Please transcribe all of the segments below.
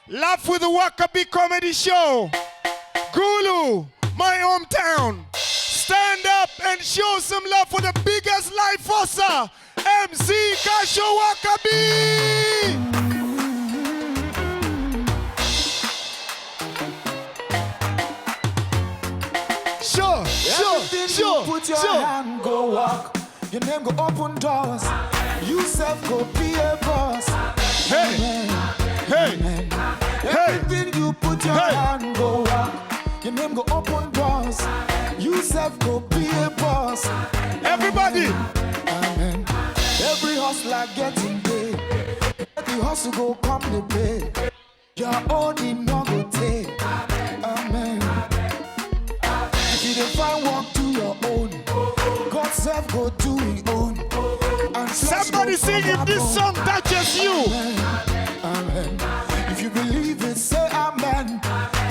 Laugh with the Owakabi comedy show. Gulu, my hometown. Stand up and show some love for the biggest life forcer, MC Kash Owakabi. Sure. Put your hand, go walk. Your name go open doors. You self go be a boss. Hey. Everything you put your hand, go walk. Your name go open doors. You self go be a boss. Everybody. Amen. Every hustler getting paid. The hustle go come to pay. Your own in no go take. Amen. If you don't find work to your own, God self go do his own. And Somebody sing if this song touches you. Amen. If you believe it, say amen.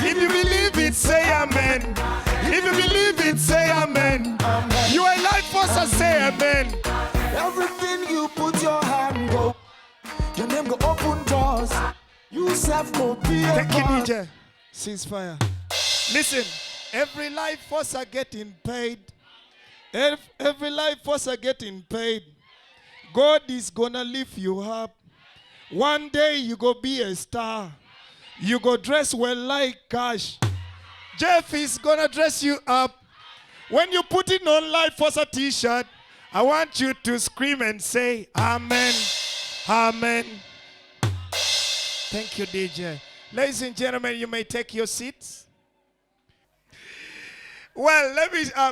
If you believe it, say amen. If you believe it, say amen. Amen. You are a life forcer, say amen. Everything you put your hand go, your name go open doors. You self go be a Thank you, boss. DJ. Ceasefire. Listen, every life forcer getting paid. Every life forcer getting paid. God is gonna lift you up. One day you go be a star. You go dress well like Kash. Jeff is gonna dress you up. When you put it on life forcer t-shirt, I want you to scream and say, Amen. Amen. Thank you, DJ. Ladies and gentlemen, you may take your seats. Well,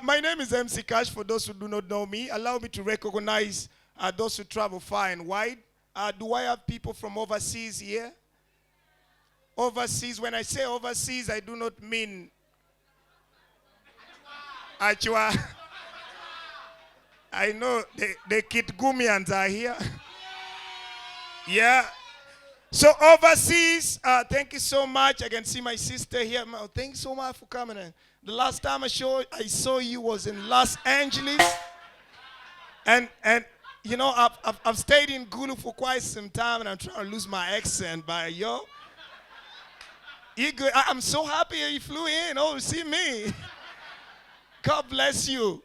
my name is MC Kash. For those who do not know me, allow me to recognize those who travel far and wide. Do I have people from overseas here? Overseas, when I say overseas, I do not mean Achua. I know the Kitgumians are here. Yeah. So overseas, thank you so much. I can see my sister here. Thank you so much for coming in. The last time I saw you was in Los Angeles. And you know, I've stayed in Gulu for quite some time, and I'm trying to lose my accent. But yo, you good? I'm so happy you flew in. Oh, to see me. God bless you.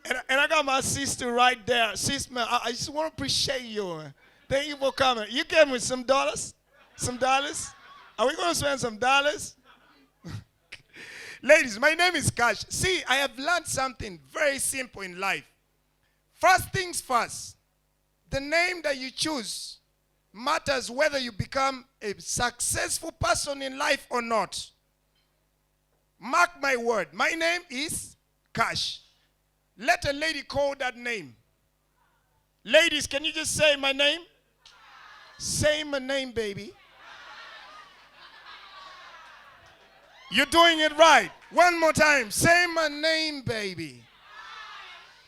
And I got my sister right there. Sister, man, I just want to appreciate you. Thank you for coming. You gave me some dollars. Some dollars. Are we going to spend some dollars? Ladies, my name is Kash. See, I have learned something very simple in life. First things first, the name that you choose matters whether you become a successful person in life or not. Mark my word. My name is Kash. Let a lady call that name. Ladies, can you just say my name? Say my name, baby. You're doing it right. One more time. Say my name, baby.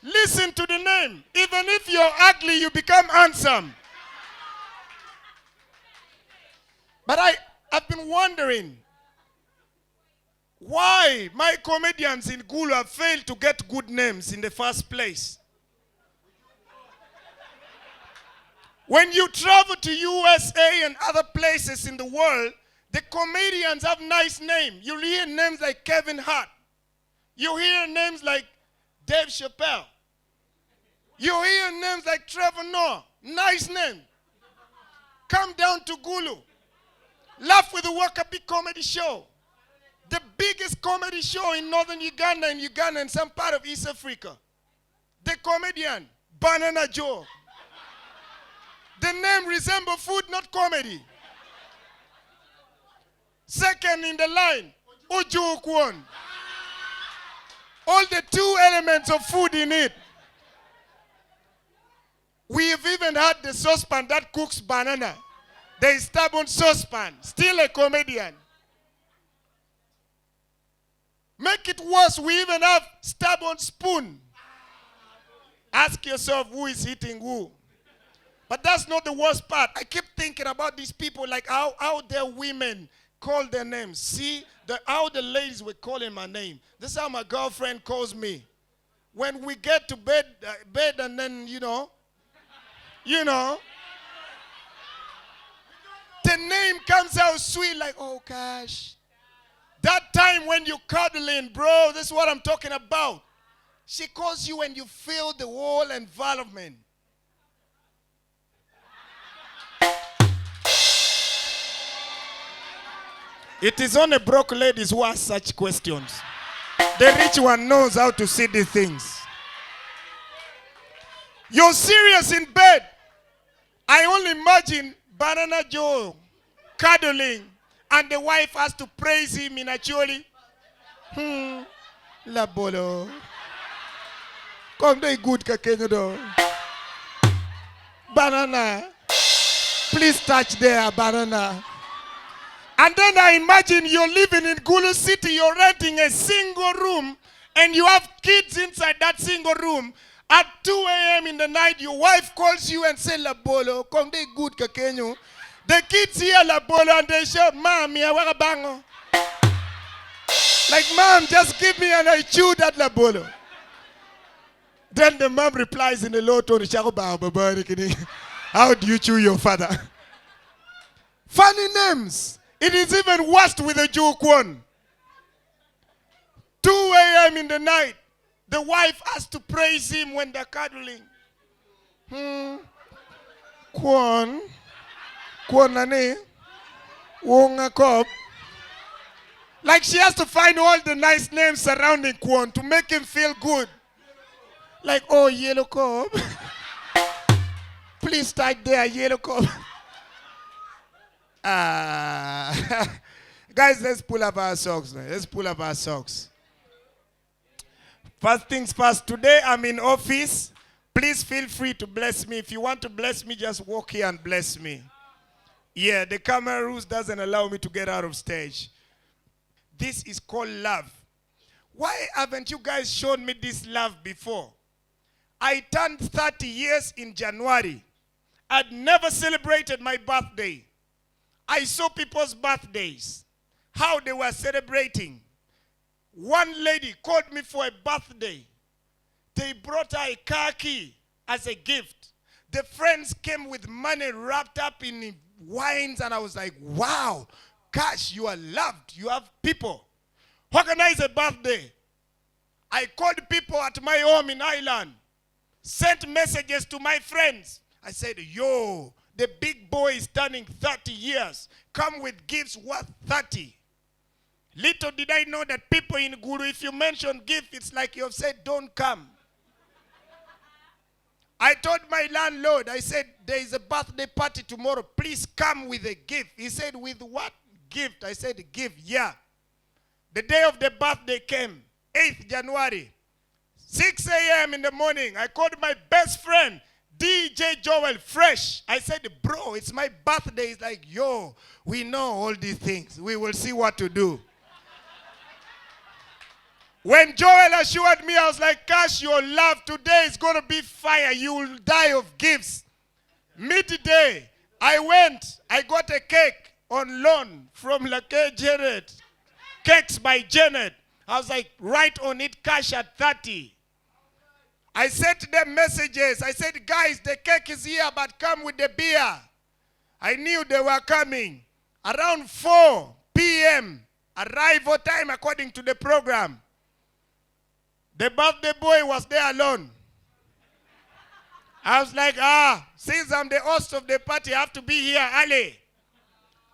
Listen to the name. Even if you're ugly, you become handsome. But I've been wondering why my comedians in Gulu have failed to get good names in the first place. When you travel to USA and other places in the world, the comedians have nice names. You hear names like Kevin Hart. You hear names like Dave Chappelle. You hear names like Trevor Noah. Nice name. Come down to Gulu. Laugh with the Owakabi comedy show. The biggest comedy show in northern Uganda and some part of East Africa. The comedian, Banana Joe. The name resembles food, not comedy. Second in the line, Uju Kwon. All the two elements of food in it. We've even had the saucepan that cooks banana. The stubborn saucepan, still a comedian. Make it worse, we even have stubborn spoon. Ask yourself who is hitting who. But that's not the worst part. I keep thinking about these people, like how their women call their names. See, how the ladies were calling my name. This is how my girlfriend calls me. When we get to bed and then, you know, the name comes out sweet like, oh, Kash. That time when you cuddling, bro, this is what I'm talking about. She calls you and you feel the whole environment. It is only broke ladies who ask such questions. The rich one knows how to see these things. You're serious in bed. I only imagine Banana Joe cuddling and the wife has to praise him in a choli. La bolo. Come they good kakenyo. Banana. Please touch there, banana. And then I imagine you're living in Gulu City, you're renting a single room, and you have kids inside that single room. At 2 a.m. in the night, your wife calls you and says, La bolo, come they good kakenyo. The kids hear La bolo and they shout, Mom, ya bango. Like, Mom, just give me and I chew that La bolo. Then the mom replies in the low tone, how do you chew your father? Funny names. It is even worse with the joke one. 2 a.m. in the night, the wife has to praise him when they're cuddling. Kwon nani? Wonga kop. Like she has to find all the nice names surrounding Kwon to make him feel good. Like, oh, yellow cob. Please start there, yellow cob. Guys, let's pull up our socks now. Let's pull up our socks. First things first, today I'm in office. Please feel free to bless me. If you want to bless me, just walk here and bless me. Yeah, the camera rules doesn't allow me to get out of stage. This is called love. Why haven't you guys shown me this love before? I turned 30 years in January. I'd never celebrated my birthday. I saw people's birthdays, how they were celebrating. One lady called me for a birthday. They brought her a car key as a gift. The friends came with money wrapped up in wines, and I was like, wow, Kash, you are loved. You have people. Organize a birthday. I called people at my home in Ireland, sent messages to my friends. I said, yo, the big boy is turning 30 years. Come with gifts worth 30. Little did I know that people in Guru, if you mention gift, it's like you have said, don't come. I told my landlord, I said, there is a birthday party tomorrow. Please come with a gift. He said, with what gift? I said, gift, yeah. The day of the birthday came, 8th January, 6 a.m. in the morning. I called my best friend, DJ Joel Fresh. I said, bro, it's my birthday. He's like, yo, we know all these things. We will see what to do. When Joel assured me, I was like, Kash, your love today is going to be fire. You will die of gifts. Midday, I went. I got a cake on loan from Lake Jared. Cakes by Janet. I was like, write on it, Kash at 30. I sent them messages. I said, guys, the cake is here, but come with the beer. I knew they were coming. Around 4 p.m., arrival time according to the program. The birthday boy was there alone. I was like, since I'm the host of the party, I have to be here early.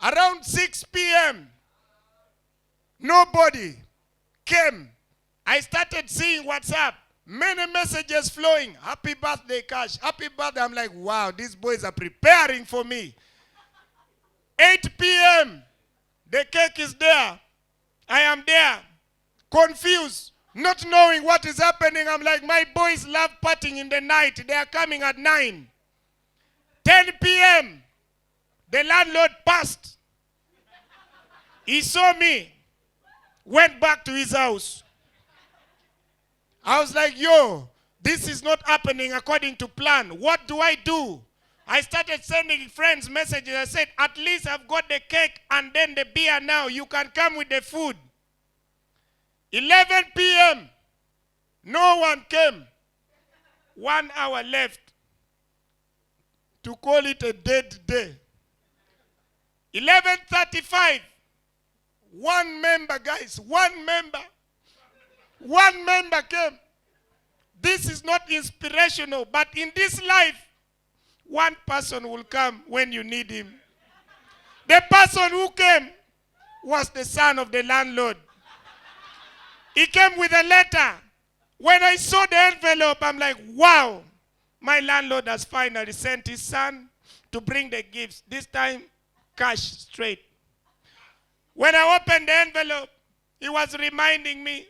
Around 6 p.m., nobody came. I started seeing WhatsApp. Many messages flowing. Happy birthday, Kash. Happy birthday. I'm like, wow, these boys are preparing for me. 8 p.m., the cake is there. I am there, confused, not knowing what is happening. I'm like, my boys love partying in the night. They are coming at 9. 10 p.m., the landlord passed. He saw me, went back to his house. I was like, yo, this is not happening according to plan. What do I do? I started sending friends messages. I said, at least I've got the cake and then the beer now. You can come with the food. 11 p.m., no one came. 1 hour left to call it a dead day. 11:35. One member, guys, one member came. This is not inspirational, but in this life, one person will come when you need him. The person who came was the son of the landlord. He came with a letter. When I saw the envelope, I'm like, wow, my landlord has finally sent his son to bring the gifts. This time, cash straight. When I opened the envelope, he was reminding me,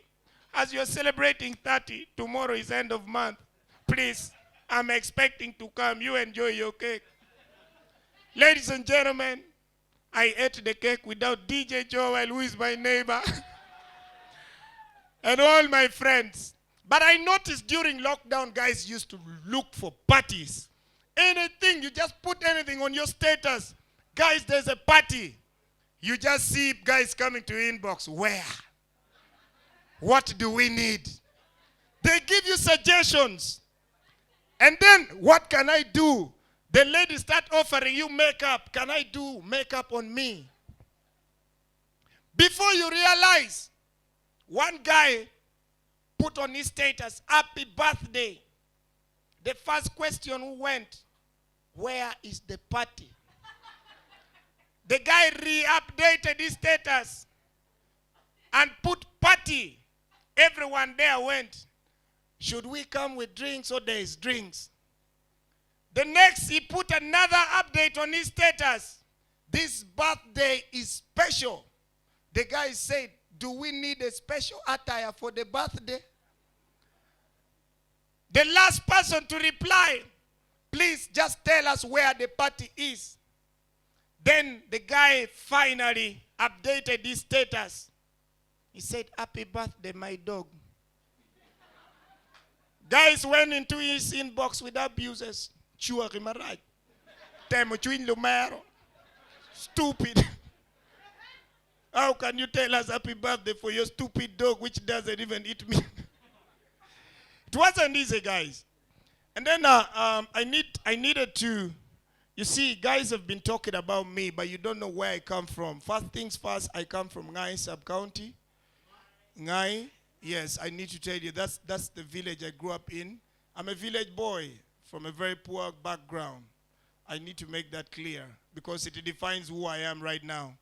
as you're celebrating 30, tomorrow is end of month. Please, I'm expecting to come. You enjoy your cake. Ladies and gentlemen, I ate the cake without DJ Joel, who is my neighbor, and all my friends. But I noticed during lockdown, guys used to look for parties. Anything, you just put anything on your status. Guys, there's a party. You just see guys coming to inbox. Where? What do we need? They give you suggestions. And then, what can I do? The ladies start offering you makeup. Can I do makeup on me? Before you realize, one guy put on his status, happy birthday. The first question who went, where is the party? The guy re-updated his status and put party. Everyone there went, should we come with drinks or there is drinks? The next, he put another update on his status. This birthday is special. The guy said, do we need a special attire for the birthday? The last person to reply, please just tell us where the party is. Then the guy finally updated his status. He said, happy birthday, my dog. Guys went into his inbox with abuses. Stupid. How can you tell us happy birthday for your stupid dog which doesn't even eat meat? It wasn't easy, guys. And then I needed to, you see, guys have been talking about me, but you don't know where I come from. First things first, I come from Ngai sub-county. Ngai, yes, I need to tell you, that's the village I grew up in. I'm a village boy from a very poor background. I need to make that clear because it defines who I am right now.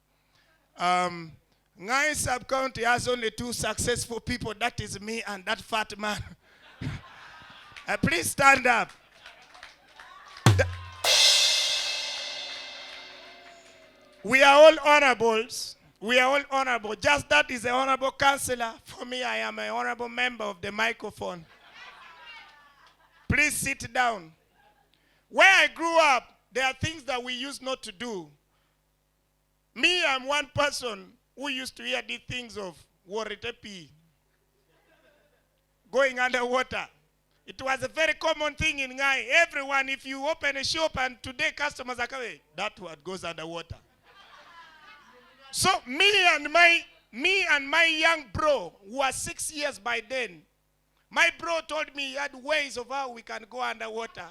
Ngai sub-county has only two successful people. That is me and that fat man. Please stand up. We are all honorables. We are all honorable. Just that is an honorable councillor. For me, I am an honorable member of the microphone. Please sit down. Where I grew up, there are things that we used not to do. Me, I'm one person who used to hear the things of waretepi, going underwater. It was a very common thing in Ngai. Everyone, if you open a shop and today customers are coming, that word goes underwater. So me and my young bro, who was 6 years by then, my bro told me he had ways of how we can go underwater.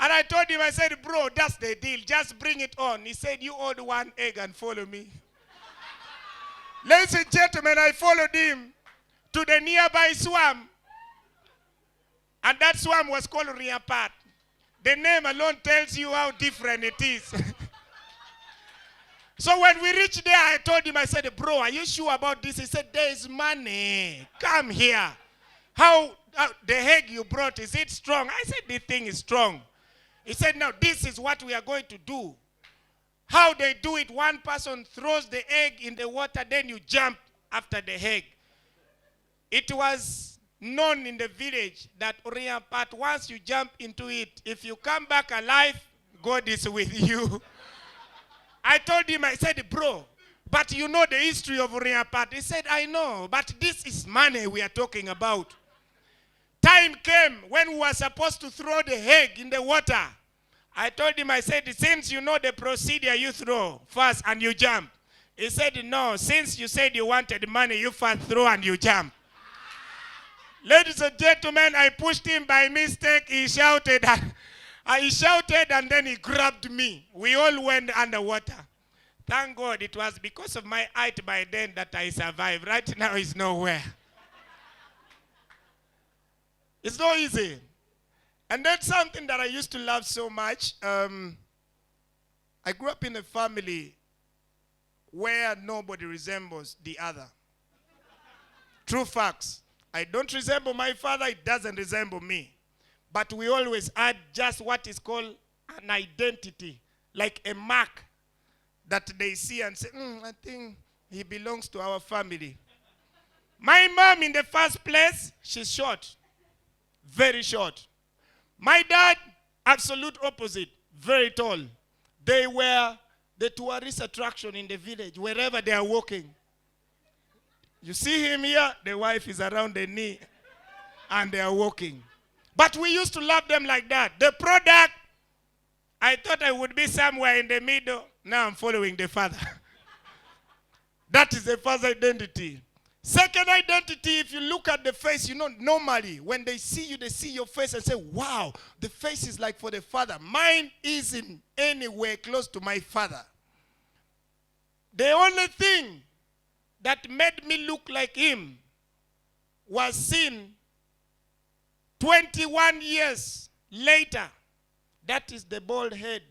And I told him, I said, bro, that's the deal. Just bring it on. He said, you hold one egg and follow me. Ladies and gentlemen, I followed him to the nearby swamp. And that swamp was called Riapat. The name alone tells you how different it is. So when we reached there, I told him, I said, bro, are you sure about this? He said, there is money. Come here. How the egg you brought, is it strong? I said, this thing is strong. He said, now this is what we are going to do. How they do it, one person throws the egg in the water, then you jump after the egg. It was known in the village that Oriampat, once you jump into it, if you come back alive, God is with you. I told him, I said, bro, but you know the history of Oriampat. He said, I know, but this is money we are talking about. Time came when we were supposed to throw the egg in the water. I told him, I said, since you know the procedure, you throw first and you jump. He said, no, since you said you wanted money, you first throw and you jump. Ladies and gentlemen, I pushed him by mistake. He shouted, I shouted and then he grabbed me. We all went underwater. Thank God it was because of my height by then that I survived. Right now it's nowhere. It's not easy. And that's something that I used to love so much. I grew up in a family where nobody resembles the other. True facts. I don't resemble my father, it doesn't resemble me. But we always add just what is called an identity, like a mark that they see and say, I think he belongs to our family. My mom, in the first place, she's short, very short. My dad, absolute opposite, very tall. They were the tourist attraction in the village, wherever they are walking. You see him here, the wife is around the knee, and they are walking. But we used to love them like that. The product, I thought I would be somewhere in the middle. Now I'm following the father. That is the father's identity. Second identity, if you look at the face, normally when they see your face and say, wow, the face is like for the father. Mine isn't anywhere close to my father. The only thing that made me look like him was seen 21 years later. That is the bald head.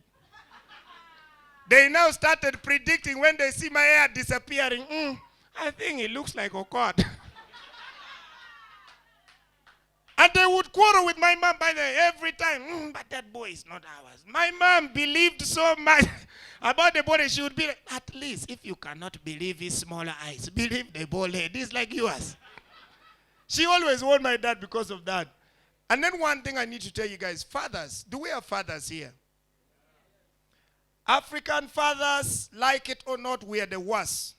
They now started predicting when they see my hair disappearing. I think it looks like Okad. And they would quarrel with my mom by the every time. But that boy is not ours. My mom believed so much about the body. She would be like, at least if you cannot believe his smaller eyes, believe the bald head. It's like yours. She always warned my dad because of that. And then one thing I need to tell you guys, fathers, do we have fathers here? African fathers, like it or not, we are the worst.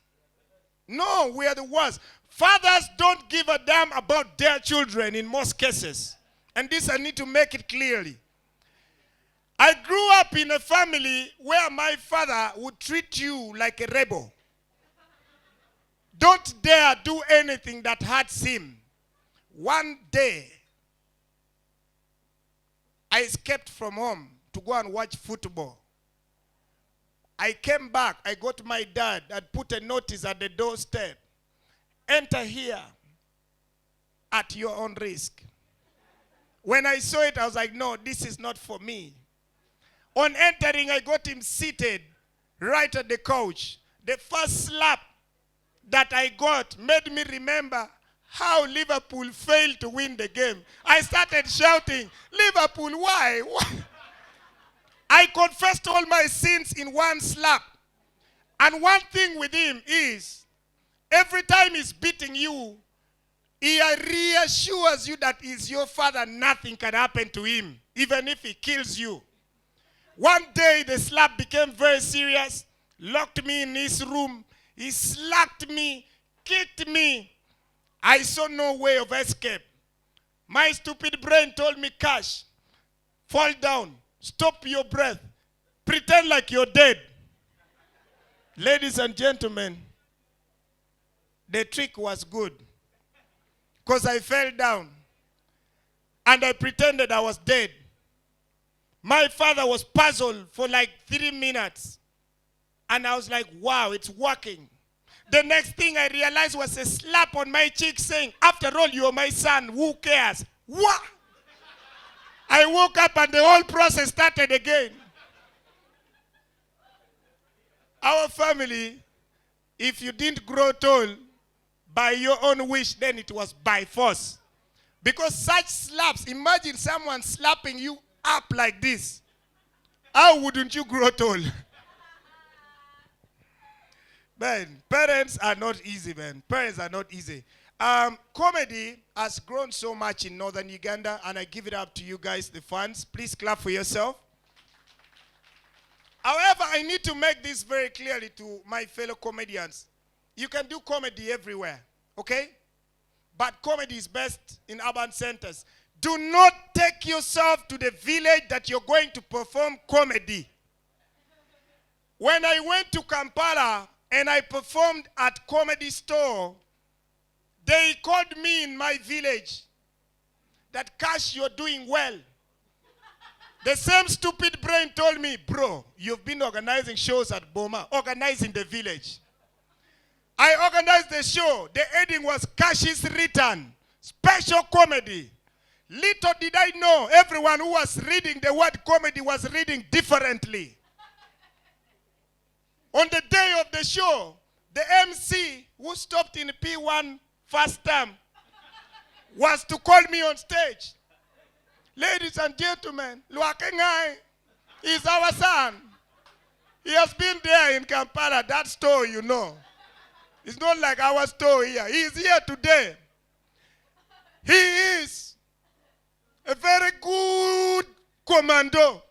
No, we are the worst. Fathers don't give a damn about their children in most cases. And this I need to make it clearly. I grew up in a family where my father would treat you like a rebel. Don't dare do anything that hurts him. One day, I escaped from home to go and watch football. I came back, I got my dad, I'd put a notice at the doorstep. Enter here at your own risk. When I saw it, I was like, no, this is not for me. On entering, I got him seated right at the couch. The first slap that I got made me remember how Liverpool failed to win the game. I started shouting, Liverpool, why? I confessed all my sins in one slap. And one thing with him is, every time he's beating you, he reassures you that he's your father, nothing can happen to him, even if he kills you. One day, the slap became very serious, locked me in his room, he slapped me, kicked me. I saw no way of escape. My stupid brain told me, Kash, fall down. Stop your breath. Pretend like you're dead. Ladies and gentlemen, the trick was good. Because I fell down. And I pretended I was dead. My father was puzzled for like 3 minutes. And I was like, wow, it's working. The next thing I realized was a slap on my cheek saying, after all, you're my son. Who cares? What? I woke up and the whole process started again. Our family, if you didn't grow tall by your own wish, then it was by force. Because such slaps, imagine someone slapping you up like this. How wouldn't you grow tall? Man, parents are not easy, man. Parents are not easy. Comedy has grown so much in northern Uganda, and I give it up to you guys, the fans. Please clap for yourself. However, I need to make this very clearly to my fellow comedians. You can do comedy everywhere, okay? But comedy is best in urban centers. Do not take yourself to the village that you're going to perform comedy. When I went to Kampala and I performed at Comedy Store, they called me in my village that, Kash, you're doing well. The same stupid brain told me, bro, you've been organizing shows at Boma, organizing the village. I organized the show. The heading was Kash's Return, special comedy. Little did I know, everyone who was reading the word comedy was reading differently. On the day of the show, the MC who stopped in P1 first term was to call me on stage. Ladies and gentlemen, Luakengai is our son. He has been there in Kampala, that store, you know. It's not like our store here. He is here today. He is a very good commando.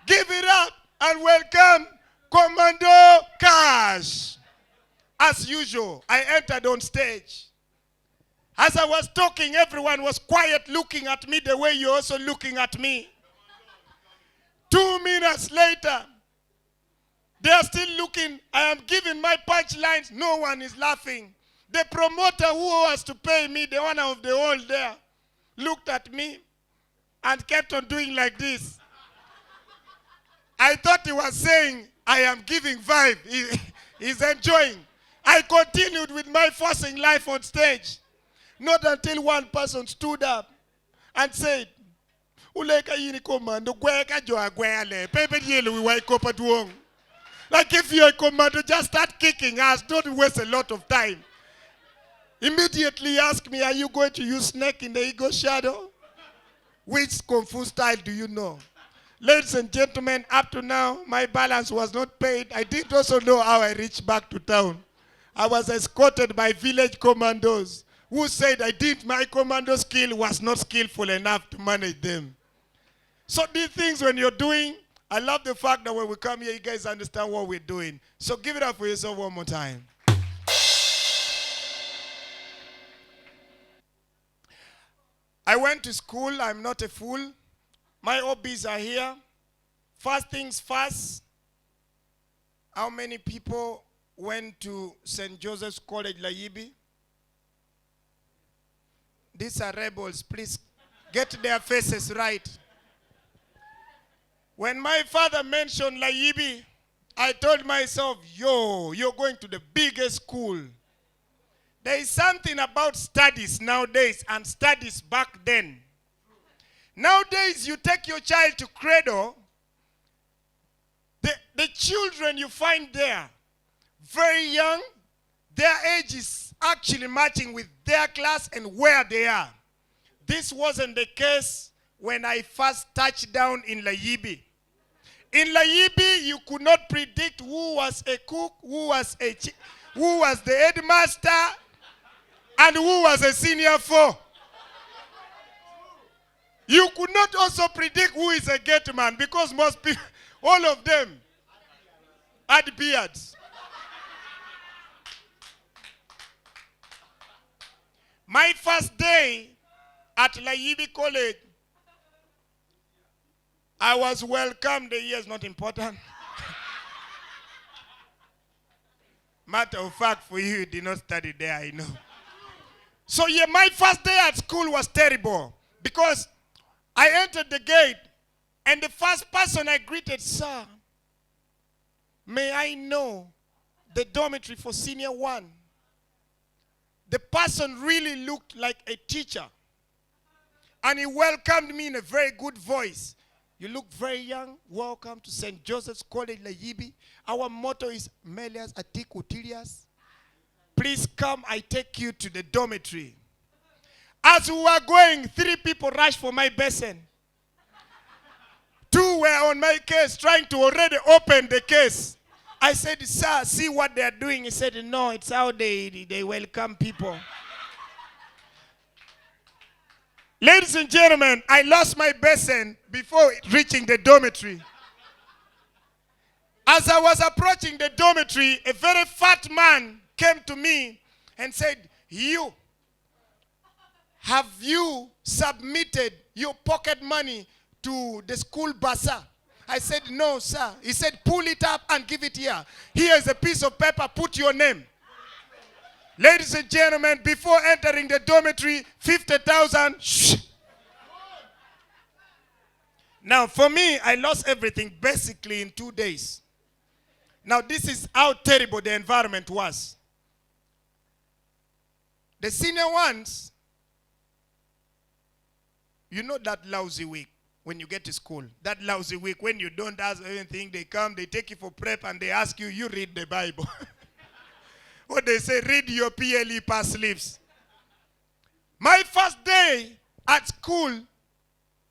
Give it up and welcome Commando Kash. As usual, I entered on stage. As I was talking, everyone was quiet looking at me the way you're also looking at me. 2 minutes later, they are still looking. I am giving my punchlines. No one is laughing. The promoter who was to pay me, the owner of the hall there, looked at me and kept on doing like this. I thought he was saying, I am giving vibe. He's enjoying. I continued with my forcing life on stage. Not until one person stood up and said, like if you're a commando, just start kicking us. Don't waste a lot of time. Immediately ask me, are you going to use snake in the ego shadow? Which Kung Fu style do you know? Ladies and gentlemen, up to now, my balance was not paid. I didn't also know how I reached back to town. I was escorted by village commandos who said my commando skill was not skillful enough to manage them. So these things when you're doing, I love the fact that when we come here, you guys understand what we're doing. So give it up for yourself one more time. I went to school. I'm not a fool. My hobbies are here. First things first, how many people went to St. Joseph's College, Layibi? These are rebels. Please get their faces right. When my father mentioned Layibi, I told myself, yo, you're going to the biggest school. There is something about studies nowadays and studies back then. Nowadays, you take your child to Credo, the children you find there, very young, their age is actually matching with their class and where they are. This wasn't the case when I first touched down in Layibi. In Layibi, you could not predict who was a cook, who was the headmaster, and who was a senior four. You could not also predict who is a gate man because most people, all of them, had beards. My first day at Layibi College, I was welcomed. The year is not important. Matter of fact, for you did not study there, I know. So yeah, my first day at school was terrible because I entered the gate and the first person I greeted, sir, may I know the dormitory for senior one? The person really looked like a teacher. And he welcomed me in a very good voice. You look very young. Welcome to St. Joseph's College, Layibi. Our motto is Melias Atikutilias. Please come, I take you to the dormitory. As we were going, 3 people rushed for my basin. 2 were on my case, trying to already open the case. I said, sir, see what they are doing. He said, no, it's how they welcome people. Ladies and gentlemen, I lost my basin before reaching the dormitory. As I was approaching the dormitory, a very fat man came to me and said, have you submitted your pocket money to the school bursar? I said, no, sir. He said, pull it up and give it here. Here is a piece of paper. Put your name. Ladies and gentlemen, before entering the dormitory, 50,000. Shh. Now, for me, I lost everything basically in 2 days. Now, this is how terrible the environment was. The senior ones, you know that lousy week when you get to school. That lousy week when you don't ask anything, they come, they take you for prep, and they ask you, you read the Bible. Or they say, read your PLE past lives. My first day at school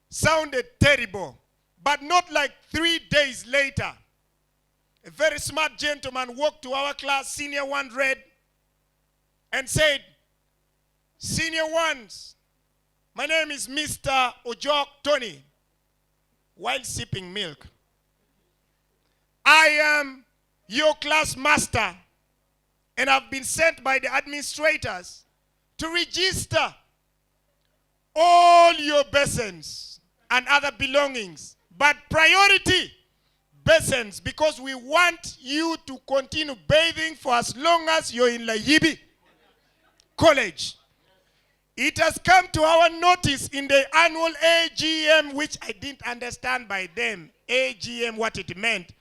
sounded terrible, but not like 3 days later. A very smart gentleman walked to our class, senior one read, and said, senior ones, my name is Mr. Ojok Tony, while sipping milk. I am your class master, and I've been sent by the administrators to register all your basins and other belongings, but priority basins, because we want you to continue bathing for as long as you're in Layibi College. It has come to our notice in the annual AGM, which I didn't understand by then, AGM, what it meant,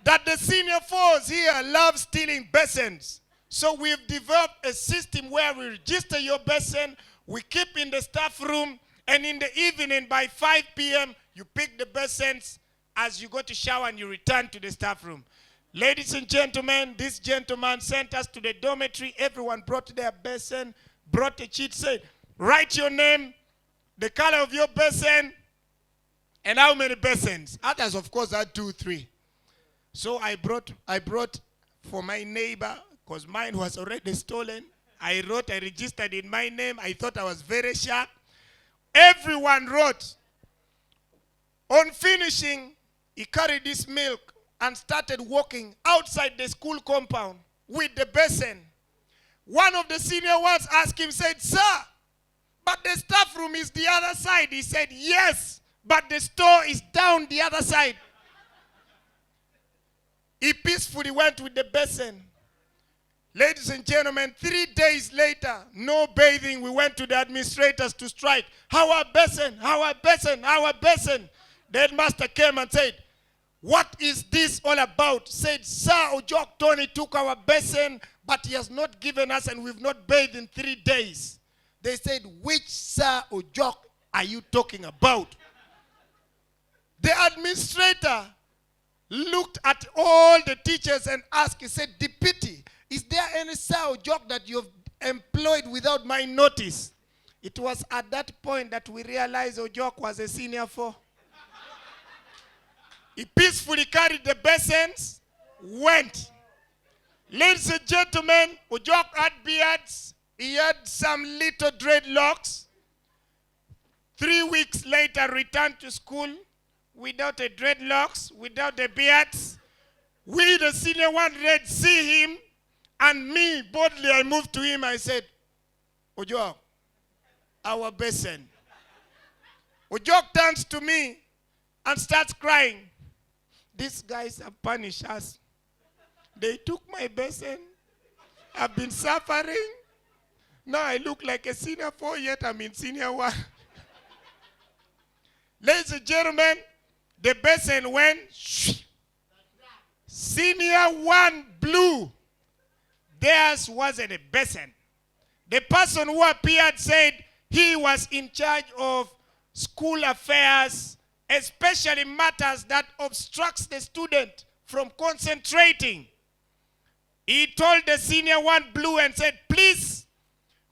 that the senior fours here love stealing basins. So we've developed a system where we register your basin, we keep in the staff room, and in the evening by 5 p.m., you pick the basins as you go to shower and you return to the staff room. Ladies and gentlemen, this gentleman sent us to the dormitory. Everyone brought their basin, brought a sheet, said, write your name, the color of your basin, and how many basins. Others, of course, had 2, 3. So I brought for my neighbor, because mine was already stolen. I registered in my name. I thought I was very sharp. Everyone wrote. On finishing, he carried this milk and started walking outside the school compound with the basin. One of the senior ones asked him, said, sir, but the staff room is the other side. He said, yes, but the store is down the other side. He peacefully went with the basin. Ladies and gentlemen, 3 days later, no bathing. We went to the administrators to strike. Our basin, our basin, our basin. The headmaster came and said, what is this all about? Said, sir, Ojok Tony took our basin, but he has not given us and we've not bathed in 3 days. They said, which sir Ojok are you talking about? The administrator looked at all the teachers and asked, he said, Deputy, is there any sir Ojok that you've employed without my notice? It was at that point that we realized Ojok was a senior 4. He peacefully carried the basins, went. Ladies and gentlemen, Ojok had beards. He had some little dreadlocks. 3 weeks later, returned to school without the dreadlocks, without the beards. We, the senior one, read, see him, and me, boldly, I moved to him. I said, Ojok, our basin. Ojok turns to me and starts crying. These guys have punished us. They took my basin. I've been suffering. Now I look like a senior 4, yet I'm in senior 1. Ladies and gentlemen, the basin went. Senior 1 blew. Theirs wasn't a basin. The person who appeared said he was in charge of school affairs, especially matters that obstructs the student from concentrating. He told the senior 1 blue and said, please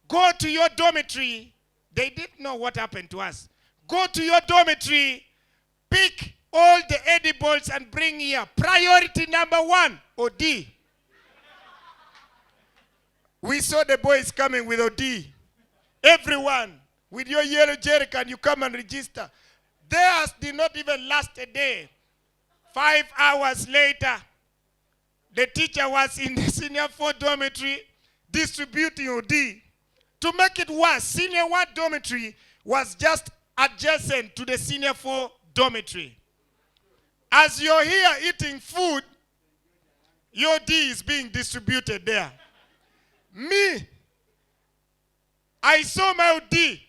go to your dormitory. They didn't know what happened to us. Go to your dormitory, pick all the edibles and bring here. Priority number 1, OD. We saw the boys coming with OD. Everyone, with your yellow jerrycan, you come and register. Theirs did not even last a day. 5 hours later, the teacher was in the senior 4 dormitory distributing OD. To make it worse, senior 1 dormitory was just adjacent to the senior 4 dormitory. As you're here eating food, your OD is being distributed there. Me, I saw my OD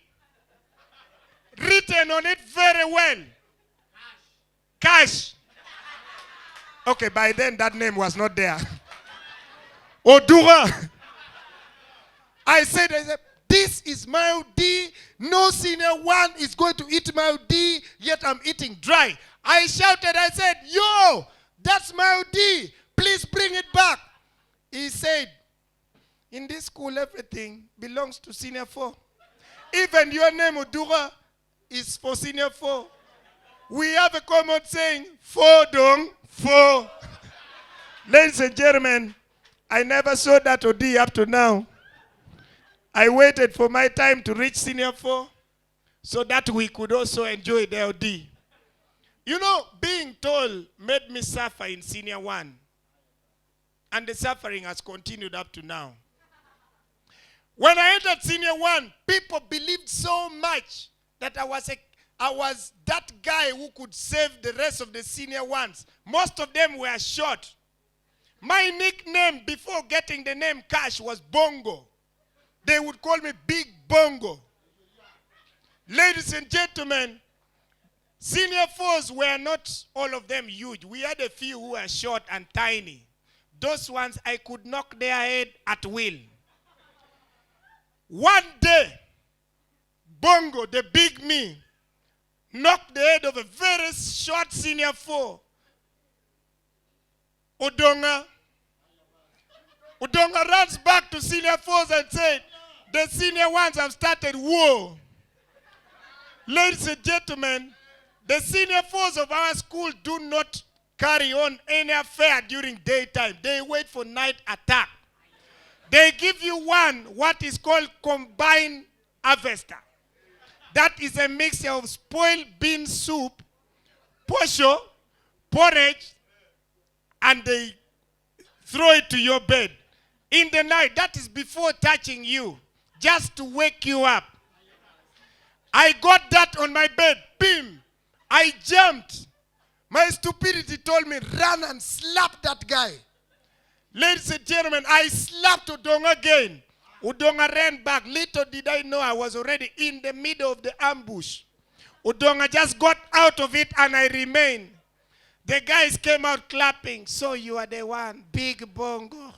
written on it very well. Kash. Okay, by then that name was not there. Odura. I said, this is mild D. No senior one is going to eat mild D, yet I'm eating dry. I shouted, I said, yo, that's mild D. Please bring it back. He said, in this school, everything belongs to senior 4. Even your name, Odura, is for senior 4. We have a common saying, 4 dong, 4. Ladies and gentlemen, I never saw that OD up to now. I waited for my time to reach senior 4 so that we could also enjoy the OD. You know, being told made me suffer in senior 1. And the suffering has continued up to now. When I entered senior 1, people believed so much that I was that guy who could save the rest of the senior ones. Most of them were short. My nickname before getting the name Kash was Bongo. They would call me Big Bongo. Ladies and gentlemen, senior 4s were not all of them huge. We had a few who were short and tiny. Those ones, I could knock their head at will. One day, Bongo, the big me, knocked the head of a very short senior 4. Odonga runs back to senior 4s and said, the senior ones have started war. Ladies and gentlemen, the senior 4s of our school do not carry on any affair during daytime. They wait for night attack. They give you what is called combined harvester. That is a mixture of spoiled bean soup, posho, porridge, and they throw it to your bed. In the night, that is before touching you, just to wake you up. I got that on my bed, bim. I jumped. My stupidity told me, run and slap that guy. Ladies and gentlemen, I slapped Odonga again. Odonga ran back. Little did I know I was already in the middle of the ambush. Odonga just got out of it and I remained. The guys came out clapping. So you are the one, Big Bongo.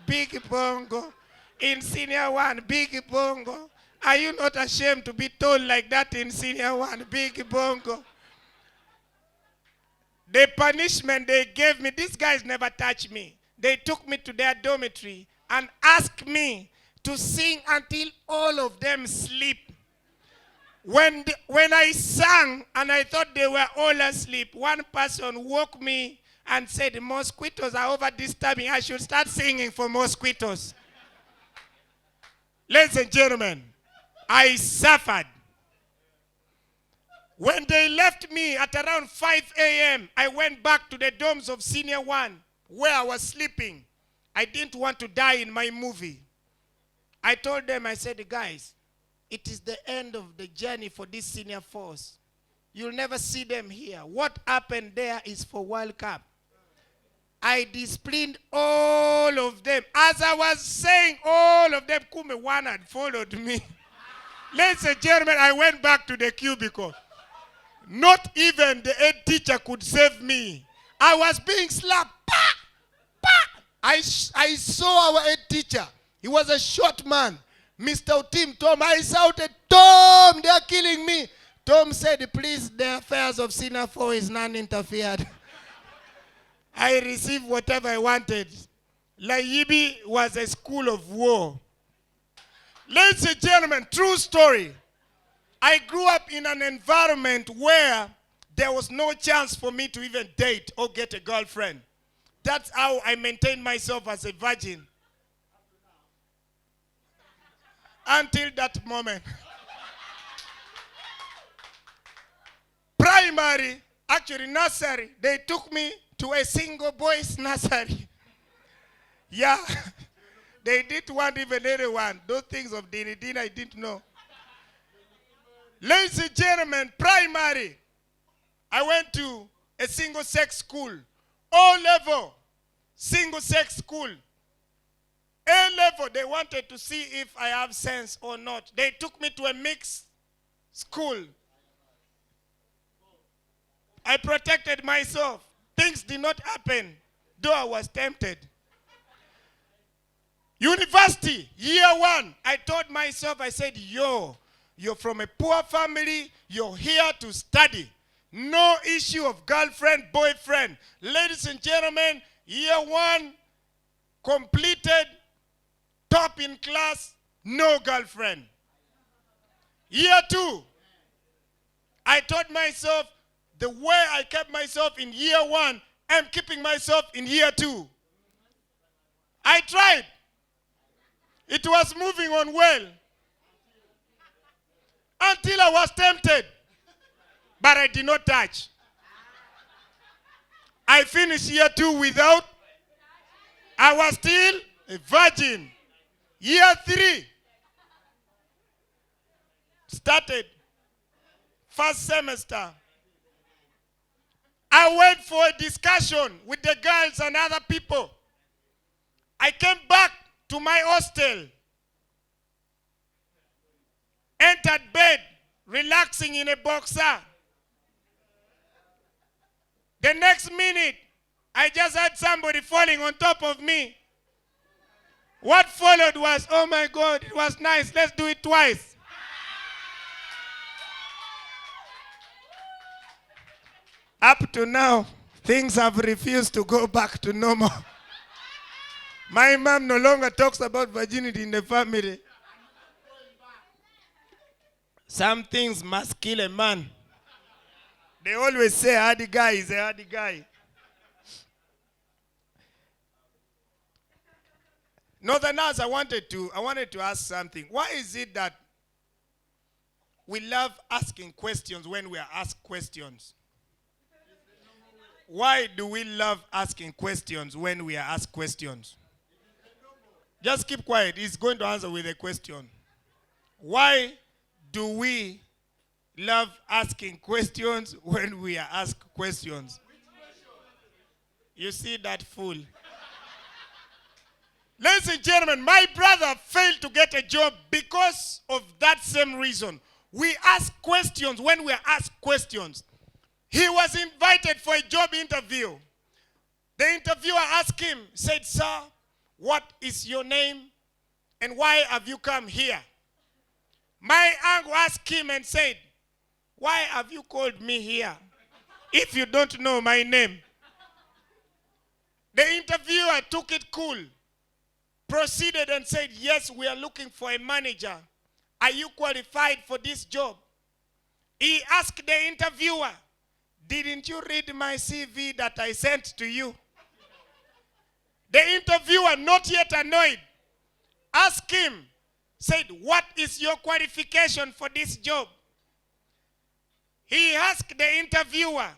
Big Bongo. In senior 1, Big Bongo. Are you not ashamed to be told like that in senior 1, Big Bongo? The punishment they gave me, these guys never touched me. They took me to their dormitory and asked me to sing until all of them sleep. When I sang and I thought they were all asleep, one person woke me and said, mosquitoes are over disturbing. I should start singing for mosquitoes. Ladies and gentlemen, I suffered. When they left me at around 5 a.m., I went back to the dorms of senior 1 where I was sleeping. I didn't want to die in my movie. I told them, I said, guys, it is the end of the journey for this senior 4s. You'll never see them here. What happened there is for World Cup. I disciplined all of them. As I was saying, all of them, Kume, one had followed me. Ladies and gentlemen, I went back to the cubicle. Not even the head teacher could save me. I was being slapped. Pa! Pa! I saw our head teacher. He was a short man. Mr. Tim, Tom, I shouted, Tom, they are killing me. Tom said, please, the affairs of senior 4 is non-interfered. I received whatever I wanted. Laibi was a school of war. Ladies and gentlemen, true story. I grew up in an environment where there was no chance for me to even date or get a girlfriend. That's how I maintained myself as a virgin. Until that moment. Primary, actually nursery, they took me to a single boys nursery. Yeah. They didn't want even anyone. Those things of Dini I didn't know. Ladies and gentlemen, primary, I went to a single-sex school. O-level, single-sex school. A-level, they wanted to see if I have sense or not. They took me to a mixed school. I protected myself. Things did not happen, though I was tempted. University, year 1, I told myself, I said, you're from a poor family, you're here to study. No issue of girlfriend, boyfriend. Ladies and gentlemen, year 1, completed, top in class, no girlfriend. Year 2, I told myself, the way I kept myself in year 1, I'm keeping myself in year 2. I tried. It was moving on well. Until I was tempted. But I did not touch. I finished year 2 without. I was still a virgin. Year 3. Started. First semester. I went for a discussion with the girls and other people. I came back to my hostel. Entered bed, relaxing in a boxer. The next minute, I just had somebody falling on top of me. What followed was, oh my God, it was nice, let's do it twice. Up to now, things have refused to go back to normal. My mom no longer talks about virginity in the family. Some things must kill a man. They always say a hardy guy is a hardy guy. Northerners, I wanted to ask something. Why is it that we love asking questions when we are asked questions? Why do we love asking questions when we are asked questions? Just keep quiet. He's going to answer with a question. Why do we love asking questions when we are asked questions? You see that fool? Ladies and gentlemen, my brother failed to get a job because of that same reason. We ask questions when we are asked questions. He was invited for a job interview. The interviewer asked him, said, "Sir, what is your name and why have you come here?" My uncle asked him and said, "Why have you called me here if you don't know my name?" The interviewer took it cool, proceeded and said, "Yes, we are looking for a manager. Are you qualified for this job?" He asked the interviewer, "Didn't you read my CV that I sent to you?" The interviewer, not yet annoyed, asked him, said, "What is your qualification for this job?" He asked the interviewer,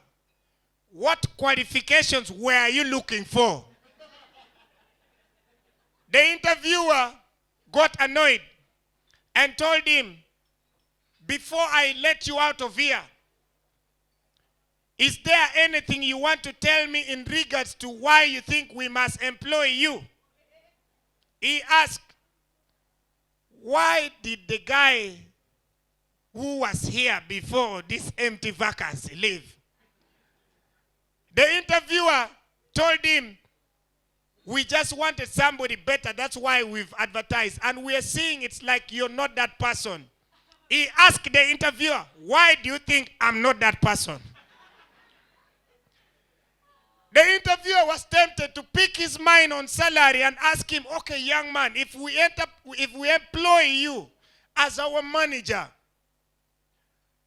"What qualifications were you looking for?" The interviewer got annoyed and told him, "Before I let you out of here, is there anything you want to tell me in regards to why you think we must employ you?" He asked, "Why did the guy who was here before this empty vacancy leave?" The interviewer told him, "We just wanted somebody better. That's why we've advertised. And we're seeing it's like you're not that person." He asked the interviewer, "Why do you think I'm not that person?" The interviewer was tempted to pick his mind on salary and ask him, "Okay, young man, if we employ you as our manager,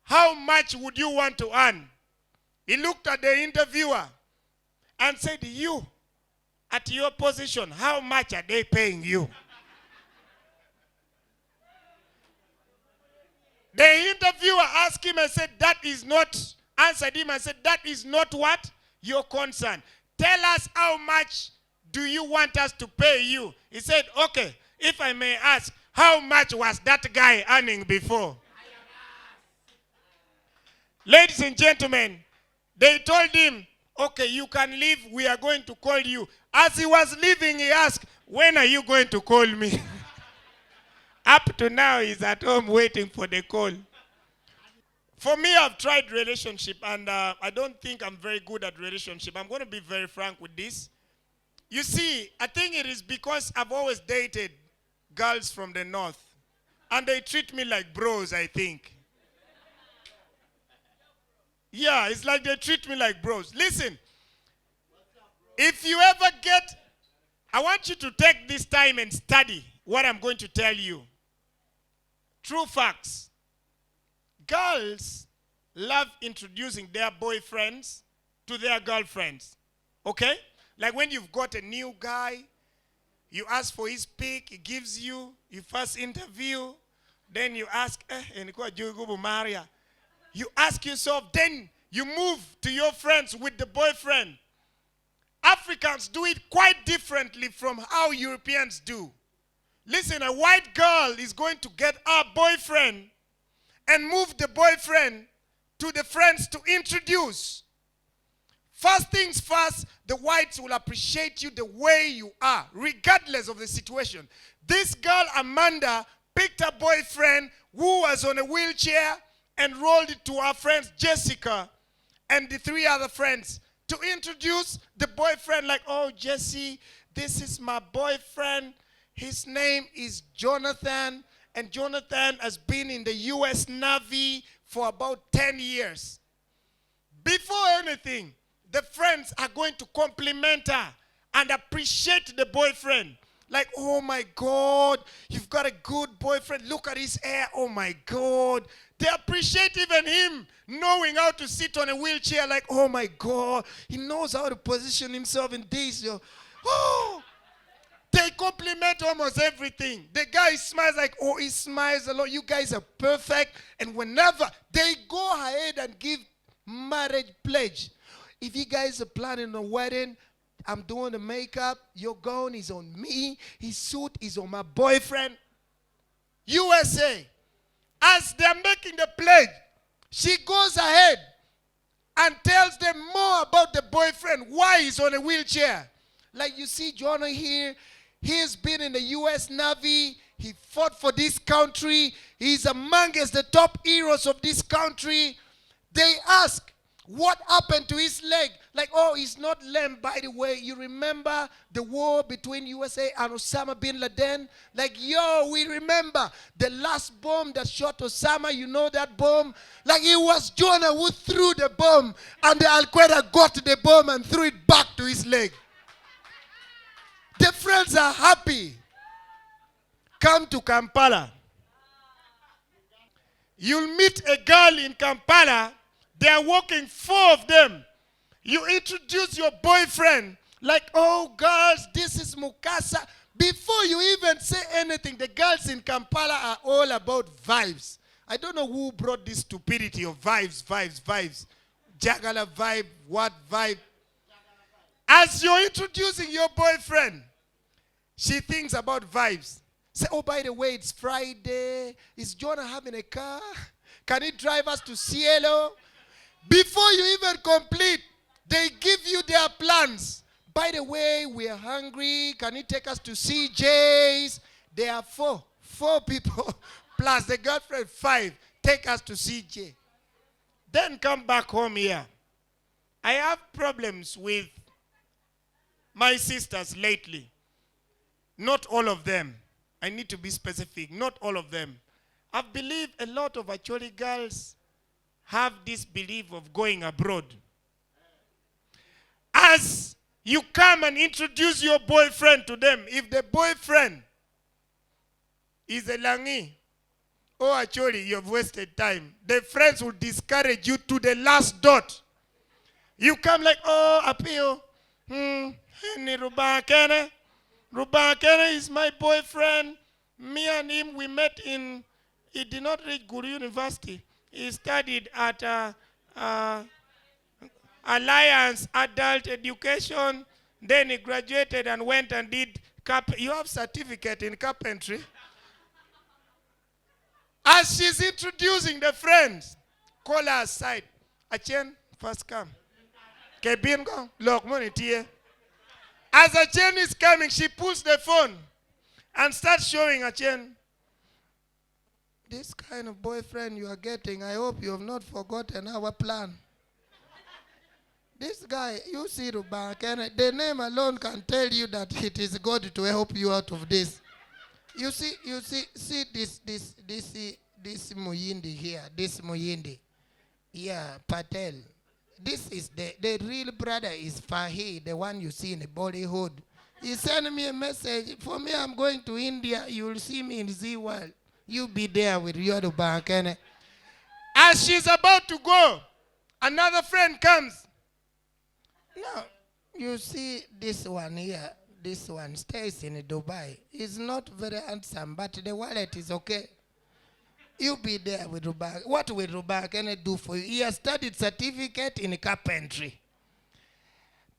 how much would you want to earn?" He looked at the interviewer and said, "You, at your position, how much are they paying you?" The interviewer asked him and said, answered him and said, "That is not what? Your concern. Tell us, how much do you want us to pay you?" He said, "Okay, if I may ask, how much was that guy earning before?" Ladies and gentlemen, they told him, "Okay, you can leave. We are going to call you." As he was leaving, he asked, "When are you going to call me?" Up to now, he's at home waiting for the call. For me, I've tried relationship, and I don't think I'm very good at relationship. I'm going to be very frank with this. You see, I think it is because I've always dated girls from the north, and they treat me like bros, I think. Yeah, it's like they treat me like bros. Listen, if you ever get, I want you to take this time and study what I'm going to tell you. True facts. Girls love introducing their boyfriends to their girlfriends. Okay? Like when you've got a new guy, you ask for his pic, he gives you first interview, then you ask, you ask yourself, then you move to your friends with the boyfriend. Africans do it quite differently from how Europeans do. Listen, a white girl is going to get her boyfriend and move the boyfriend to the friends to introduce. First things first, the whites will appreciate you the way you are, regardless of the situation. This girl, Amanda, picked her boyfriend who was on a wheelchair and rolled it to her friends, Jessica, and the 3 other friends, to introduce the boyfriend like, oh, Jesse, this is my boyfriend. His name is Jonathan, and Jonathan has been in the U.S. Navy for about 10 years. Before anything, the friends are going to compliment her and appreciate the boyfriend. Like, oh my God, you've got a good boyfriend. Look at his hair. Oh my God. They appreciate even him knowing how to sit on a wheelchair. Like, oh my God, he knows how to position himself in this. Oh, they compliment almost everything. The guy smiles like, oh, he smiles a lot. You guys are perfect. And whenever they go ahead and give marriage pledge. If you guys are planning a wedding, I'm doing the makeup. Your gown is on me. His suit is on my boyfriend. USA. As they're making the pledge, she goes ahead and tells them more about the boyfriend, why he's on a wheelchair. Like you see Jonah here, he's been in the U.S. Navy. He fought for this country. He's amongst the top heroes of this country. They ask, what happened to his leg? Like, oh, he's not lame, by the way. You remember the war between USA and Osama bin Laden? Like, yo, we remember the last bomb that shot Osama. You know that bomb? Like, it was Jonah who threw the bomb, and the Al-Qaeda got the bomb and threw it back to his leg. The friends are happy. Come to Kampala. You'll meet a girl in Kampala. They are walking, 4 of them. You introduce your boyfriend. Like, oh, girls, this is Mukasa. Before you even say anything, the girls in Kampala are all about vibes. I don't know who brought this stupidity of vibes. Jagala vibe, what vibe? As you're introducing your boyfriend, she thinks about vibes. Say, oh, by the way, it's Friday. Is Jonah having a car? Can he drive us to Cielo? Before you even complete, they give you their plans. By the way, we are hungry. Can you take us to CJ's? There are 4 people, plus the girlfriend 5. Take us to CJ. Then come back home here. I have problems with my sisters lately. Not all of them. I need to be specific. Not all of them. I believe a lot of actually girls have this belief of going abroad. As you come and introduce your boyfriend to them, if the boyfriend is a langi, oh, actually, you've wasted time. The friends will discourage you to the last dot. You come like, oh, Apio, ni Rubakene. Rubakene is my boyfriend. Me and him, we met in, he did not reach Guru University. He studied at Alliance Adult Education. Then he graduated and went and did you have certificate in carpentry. As she's introducing the friends, call her aside. Achen, first come. Kebingo, look, money tiye. As Achen is coming, she pulls the phone and starts showing Achen. this kind of boyfriend you are getting, I hope you have not forgotten our plan. This guy, you see Rubak, and the name alone can tell you that it is God to help you out of this. You see this Muyindi here, this Muyindi. Yeah, Patel. This is the real brother is Fahi, the one you see in the Bollywood. He sent me a message. For me, I'm going to India. You will see me in Z World. You be there with your Rubak. And as she's about to go, another friend comes. Now, you see this one here, this one stays in Dubai. He's not very handsome, but the wallet is okay. You be there with Rubak. What will Rubak do for you? He has studied certificate in carpentry.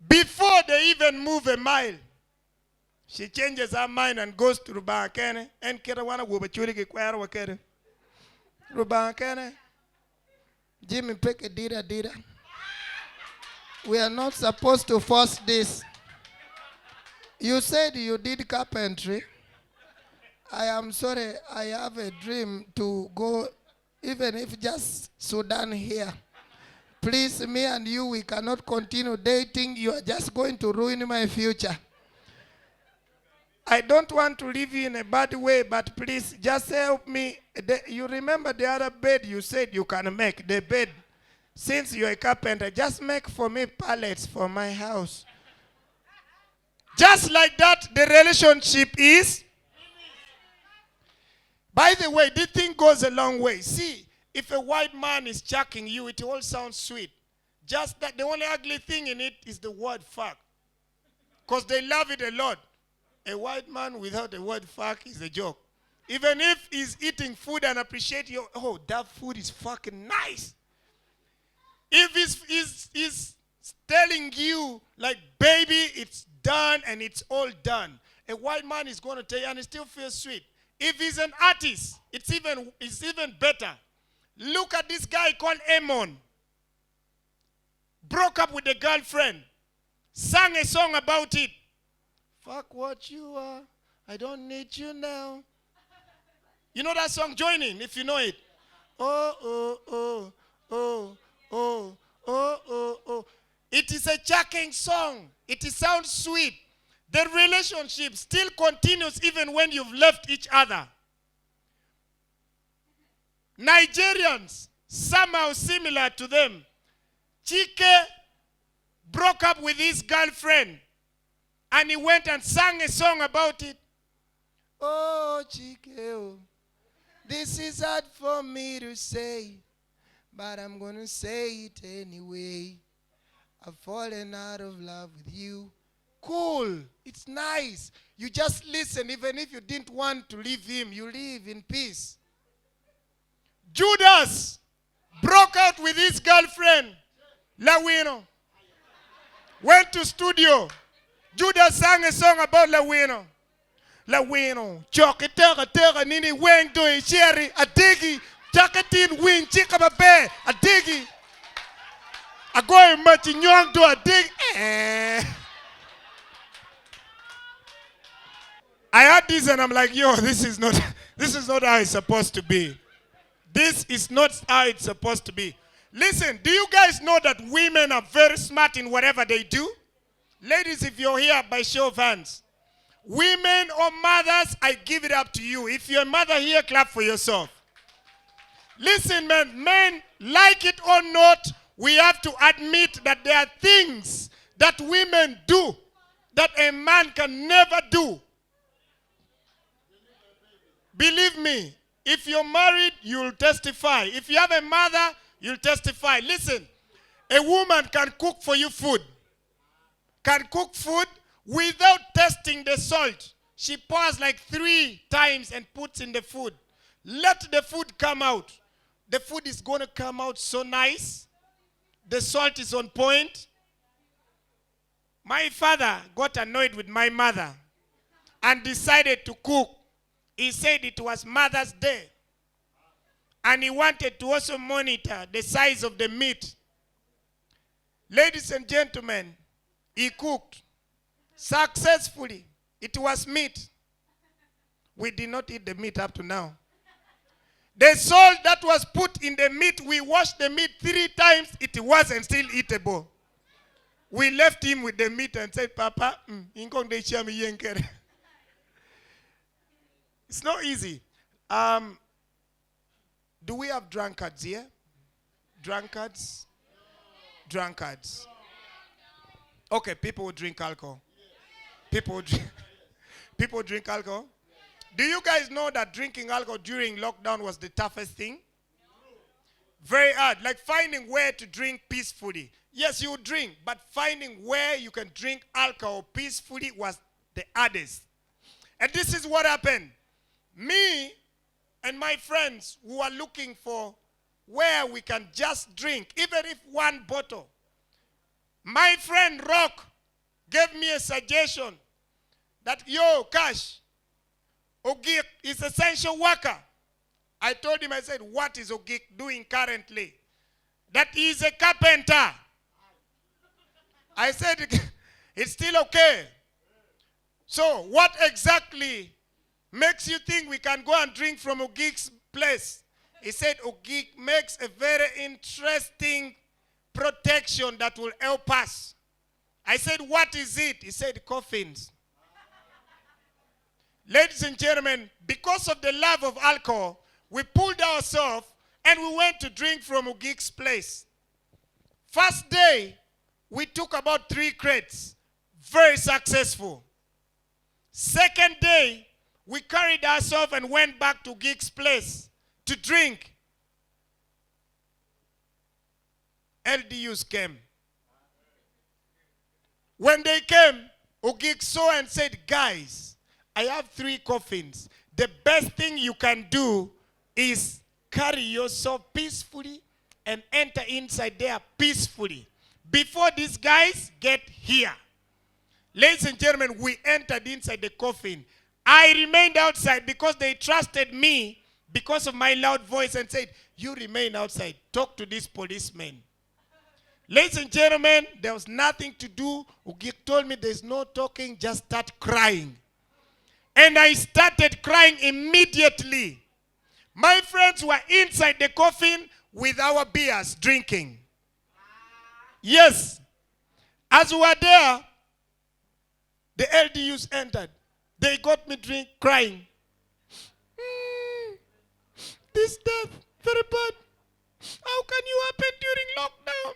Before they even move a mile, she changes her mind and goes to Rubak and Kirawana will be churi kwara wakere. Rubak Jimmy pick a dida. We are not supposed to force this. You said you did carpentry. I am sorry, I have a dream to go, even if just Sudan here. Please, me and you, we cannot continue dating. You are just going to ruin my future. I don't want to leave you in a bad way, but please, just help me. You remember the other bed you said you can make, the bed. Since you're a carpenter, just make for me pallets for my house. Just like that, the relationship is. By the way, this thing goes a long way. See, if a white man is chucking you, it all sounds sweet. Just that the only ugly thing in it is the word fuck. Because they love it a lot. A white man without the word fuck is a joke. Even if he's eating food and appreciate you, oh, that food is fucking nice. If he's telling you, like, baby, it's done and it's all done, a white man is going to tell you and it still feels sweet. If he's an artist, it's even better. Look at this guy called Amon. Broke up with a girlfriend. Sang a song about it. Fuck what you are. I don't need you now. You know that song? Join in if you know it. Oh, oh, oh, oh. Oh, oh, oh, oh. It is a chucking song. It sounds sweet. The relationship still continues even when you've left each other. Nigerians, somehow similar to them. Chike broke up with his girlfriend and he went and sang a song about it. Oh, Chike, oh, this is hard for me to say. But I'm going to say it anyway. I've fallen out of love with you. Cool. It's nice. You just listen. Even if you didn't want to leave him, you live in peace. Judas broke out with his girlfriend, Lawino. Went to studio. Judas sang a song about Lawino. Lawino. Choke terra nini weng to a cherry a diggy. Jacketin wing chick of a bear, a diggy. I go and match young to a dig. I heard this and I'm like, yo, this is not how it's supposed to be. This is not how it's supposed to be. Listen, do you guys know that women are very smart in whatever they do? Ladies, if you're here, by show of hands. Women or mothers, I give it up to you. If you're a mother here, clap for yourself. Listen, men, like it or not, we have to admit that there are things that women do that a man can never do. Believe me, if you're married, you'll testify. If you have a mother, you'll testify. Listen, a woman can cook for you food. Can cook food without testing the salt. She pours like 3 times and puts in the food. Let the food come out. The food is going to come out so nice. The salt is on point. My father got annoyed with my mother and decided to cook. He said it was Mother's Day. And he wanted to also monitor the size of the meat. Ladies and gentlemen, he cooked successfully. It was meat. We did not eat the meat up to now. The salt that was put in the meat, we washed the meat 3 times, it wasn't still eatable. We left him with the meat and said, Papa, it's not easy. Do we have drunkards here? Drunkards? Drunkards. Okay, people who drink alcohol. People drink alcohol. Do you guys know that drinking alcohol during lockdown was the toughest thing? Very hard. Like finding where to drink peacefully. Yes, you drink, but finding where you can drink alcohol peacefully was the hardest. And this is what happened. Me and my friends who are looking for where we can just drink, even if 1 bottle. My friend Rock gave me a suggestion that, yo, Kash, Ogik is essential worker. I told him, I said, what is Ogik doing currently? That he is a carpenter. I said, it's still okay. So what exactly makes you think we can go and drink from Ogik's place? He said, Ogik makes a very interesting protection that will help us. I said, what is it? He said, coffins. Ladies and gentlemen, because of the love of alcohol, we pulled ourselves and we went to drink from Ogik's place. First day, we took about 3 crates. Very successful. Second day, we carried ourselves and went back to Ogik's place to drink. LDUs came. When they came, Ogik saw and said, guys, I have 3 coffins. The best thing you can do is carry yourself peacefully and enter inside there peacefully before these guys get here. Ladies and gentlemen, we entered inside the coffin. I remained outside because they trusted me because of my loud voice and said, you remain outside. Talk to this policeman. Ladies and gentlemen, there was nothing to do. Ogik told me there's no talking, just start crying. And I started crying immediately. My friends were inside the coffin with our beers drinking. Yes. As we were there, the LDUs entered. They got me crying. This death, very bad. How can you happen during lockdown?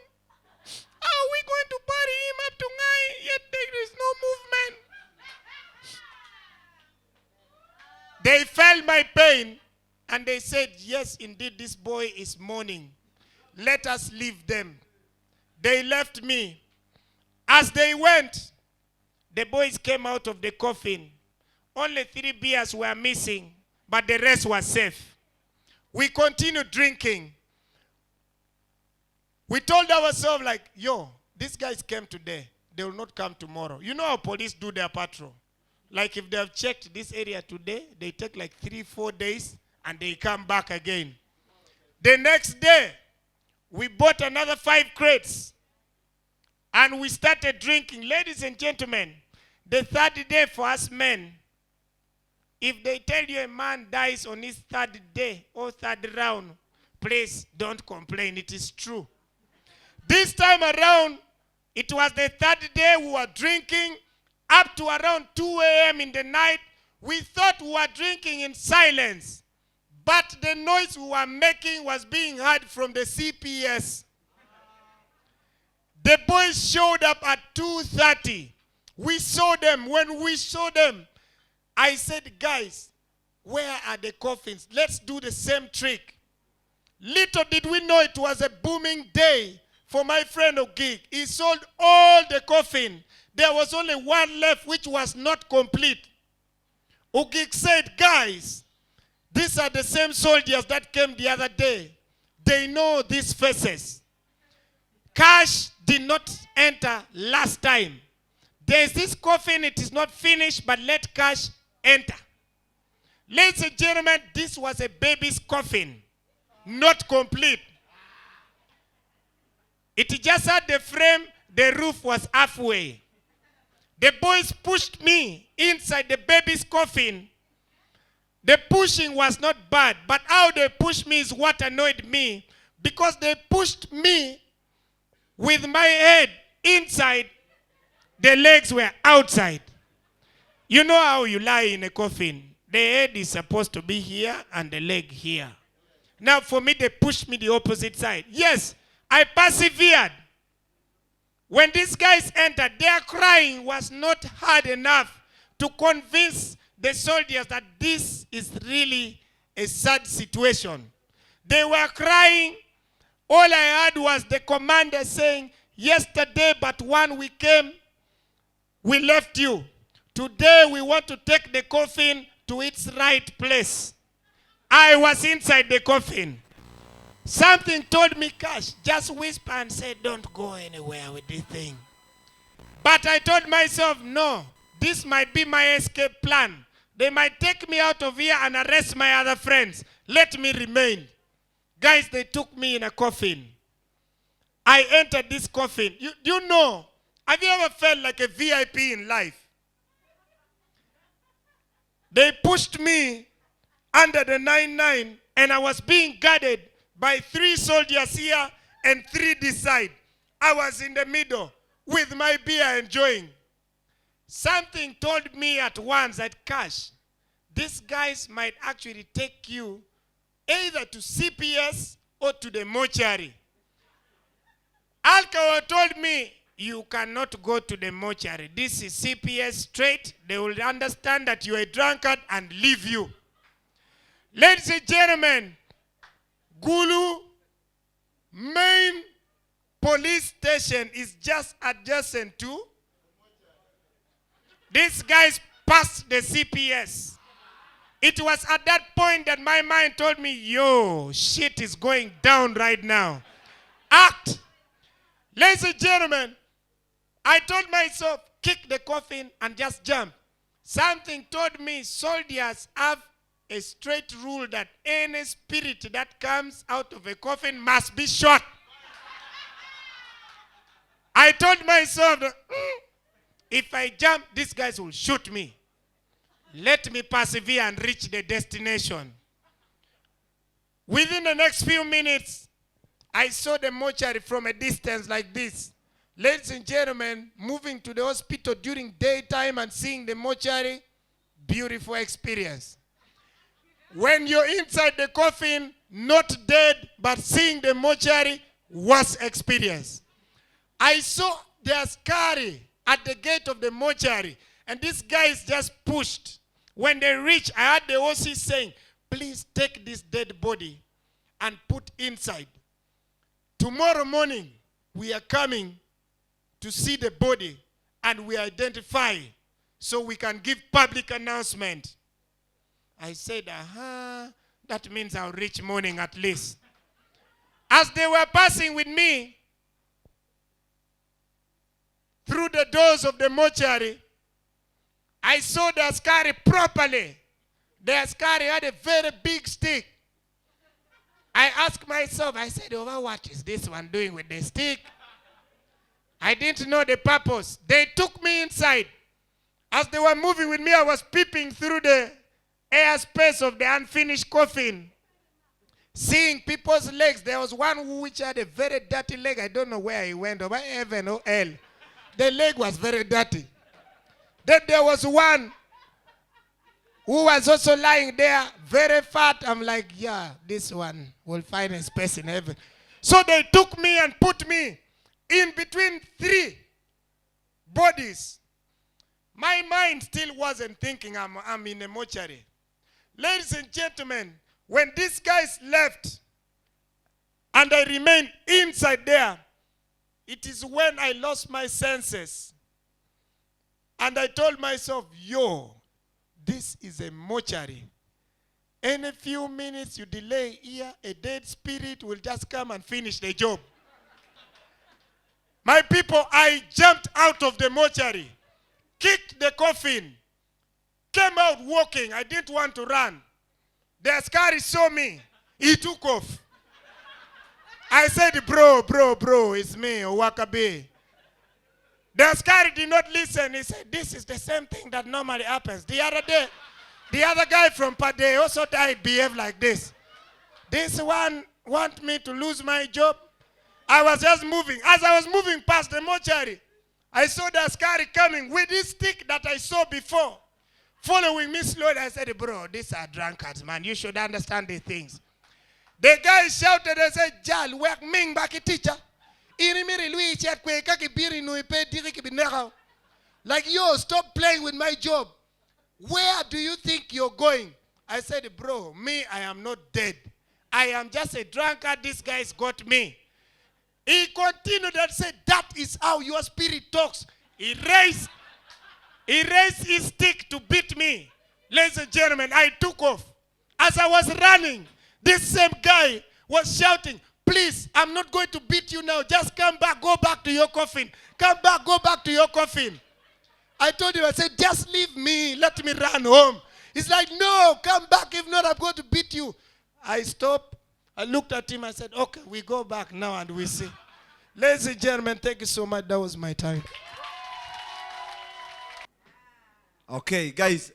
How are we going to bury him up to Ngai, yet there is no movement? They felt my pain and they said, yes, indeed, this boy is mourning. Let us leave them. They left me. As they went, the boys came out of the coffin. Only 3 beers were missing, but the rest was safe. We continued drinking. We told ourselves like, yo, these guys came today. They will not come tomorrow. You know how police do their patrol. Like if they have checked this area today, they take like 3-4 days and they come back again. The next day, we bought another 5 crates and we started drinking. Ladies and gentlemen, the 3rd day for us men, if they tell you a man dies on his 3rd day or 3rd round, please don't complain. It is true. This time around, it was the 3rd day we were drinking up to around 2 a.m. in the night. We thought we were drinking in silence, but the noise we were making was being heard from the CPS. The boys showed up at 2:30. We saw them. When we saw them, I said, guys, where are the coffins? Let's do the same trick. Little did we know it was a booming day for my friend Ogik. He sold all the coffin. There was only 1 left which was not complete. Ogik said, guys, these are the same soldiers that came the other day. They know these faces. Kash did not enter last time. There's this coffin, it is not finished, but let Kash enter. Ladies and gentlemen, this was a baby's coffin, not complete. It just had the frame, the roof was halfway. The boys pushed me inside the baby's coffin. The pushing was not bad, but how they pushed me is what annoyed me, because they pushed me with my head inside, the legs were outside. You know how you lie in a coffin? The head is supposed to be here and the leg here. Now for me, they pushed me the opposite side. Yes, I persevered. When these guys entered, their crying was not hard enough to convince the soldiers that this is really a sad situation. They were crying. All I heard was the commander saying, yesterday but one we came, we left you. Today we want to take the coffin to its right place. I was inside the coffin. Something told me, Kash, just whisper and say, don't go anywhere with this thing. But I told myself, no, this might be my escape plan. They might take me out of here and arrest my other friends. Let me remain. Guys, they took me in a coffin. I entered this coffin. You know, have you ever felt like a VIP in life? They pushed me under the 9-9, and I was being guarded by 3 soldiers here and 3 this side. I was in the middle with my beer enjoying. Something told me at once that, Kash, these guys might actually take you either to CPS or to the mortuary. Alcohol told me, you cannot go to the mortuary. This is CPS straight. They will understand that you are a drunkard and leave you. Ladies and gentlemen, Gulu main police station is just adjacent to. These guys passed the CPS. It was at that point that my mind told me, yo, shit is going down right now. Act. Ladies and gentlemen, I told myself, kick the coffin and just jump. Something told me soldiers have a straight rule that any spirit that comes out of a coffin must be shot. I told myself, if I jump, these guys will shoot me. Let me persevere and reach the destination. Within the next few minutes, I saw the mortuary from a distance like this. Ladies and gentlemen, moving to the hospital during daytime and seeing the mortuary, beautiful experience. When you're inside the coffin, not dead, but seeing the mortuary was experience. I saw the askari at the gate of the mortuary, and these guys just pushed. When they reached, I heard the OC saying, please take this dead body and put inside. Tomorrow morning, we are coming to see the body and we identify so we can give public announcement. I said, that means I'll reach morning at least. As they were passing with me through the doors of the mortuary, I saw the askari properly. The askari had a very big stick. I asked myself, I said, what is this one doing with the stick? I didn't know the purpose. They took me inside. As they were moving with me, I was peeping through the airspace of the unfinished coffin, seeing people's legs. There was one which had a very dirty leg. I don't know where he went, over heaven or hell. The leg was very dirty. Then there was one who was also lying there, very fat. I'm like, yeah, this one will find a space in heaven. So they took me and put me in between 3 bodies. My mind still wasn't thinking I'm in a mortuary. Ladies and gentlemen, when these guys left and I remained inside there, it is when I lost my senses. And I told myself, yo, this is a mortuary. In a few minutes you delay here, a dead spirit will just come and finish the job. My people, I jumped out of the mortuary, kicked the coffin, came out walking. I didn't want to run. The askari saw me. He took off. I said, bro, it's me, Owakabi. The askari did not listen. He said, this is the same thing that normally happens. The other day, The other guy from Pade also died, behave like this. This one want me to lose my job. I was just moving. As I was moving past the mortuary, I saw the askari coming with this stick that I saw before, following me slowly. I said, bro, these are drunkards, man. You should understand these things. The guy shouted and said, Jal, work ming baki teacher. Like, yo, stop playing with my job. Where do you think you're going? I said, bro, me, I am not dead. I am just a drunkard. This guy's got me. He continued and said, that is how your spirit talks. He raised his stick to beat me. Ladies and gentlemen, I took off. As I was running, this same guy was shouting, please, I'm not going to beat you now. Just come back, go back to your coffin. Come back, go back to your coffin. I told him, I said, just leave me. Let me run home. He's like, no, come back. If not, I'm going to beat you. I stopped. I looked at him. I said, okay, we go back now and we see. Ladies and gentlemen, thank you so much. That was my time. Okay, guys,